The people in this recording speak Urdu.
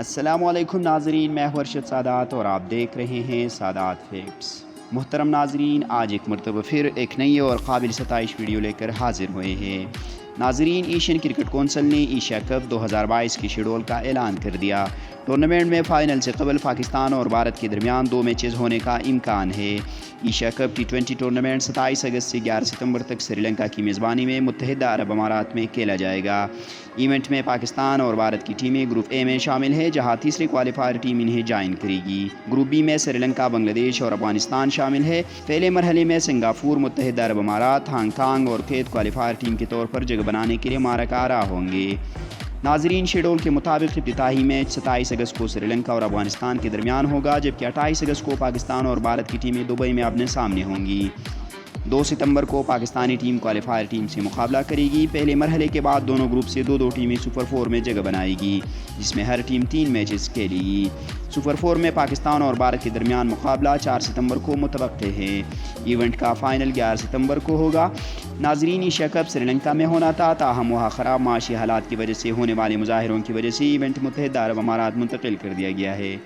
السلام علیکم ناظرین، میں ہوں ارشد سادات اور آپ دیکھ رہے ہیں سادات فیکٹس۔ محترم ناظرین، آج ایک مرتبہ پھر ایک نئی اور قابل ستائش ویڈیو لے کر حاضر ہوئے ہیں۔ ناظرین، ایشین کرکٹ کونسل نے ایشیا کپ 2022 کی شیڈول کا اعلان کر دیا۔ ٹورنامنٹ میں فائنل سے قبل پاکستان اور بھارت کے درمیان 2 میچز ہونے کا امکان ہے۔ ایشیا کپ T20 ٹورنامنٹ 27 اگست سے 11 ستمبر تک سری لنکا کی میزبانی میں متحدہ عرب امارات میں کھیلا جائے گا۔ ایونٹ میں پاکستان اور بھارت کی ٹیمیں گروپ اے میں شامل ہے، جہاں تیسری کوالیفائر ٹیم انہیں جوائن کرے گی۔ گروپ بی میں سری لنکا، بنگلہ دیش اور افغانستان شامل ہے۔ پہلے مرحلے میں سنگاپور، متحدہ عرب امارات، ہانگ کانگ اور کویت کوالیفائر ٹیم کے طور پر جگہ بنانے کے لیے معرکہ آرا ہوں گے۔ ناظرین، شیڈول کے مطابق افتتاحی میچ 27 اگست کو سری لنکا اور افغانستان کے درمیان ہوگا، جبکہ 28 اگست کو پاکستان اور بھارت کی ٹیمیں دبئی میں آمنے سامنے ہوں گی۔ 2 ستمبر کو پاکستانی ٹیم کوالیفائر ٹیم سے مقابلہ کرے گی۔ پہلے مرحلے کے بعد دونوں گروپ سے 2 ٹیمیں سپر 4 میں جگہ بنائے گی، جس میں ہر ٹیم 3 میچز کھیلے گی۔ سپر 4 میں پاکستان اور بھارت کے درمیان مقابلہ 4 ستمبر کو متوقع ہے۔ ایونٹ کا فائنل 11 ستمبر کو ہوگا۔ ناظرین، ایشیا کپ سری لنکا میں ہونا تھا، تاہم وہاں خراب معاشی حالات کی وجہ سے ہونے والے مظاہروں کی وجہ سے ایونٹ متحدہ عرب امارات منتقل کر دیا گیا ہے۔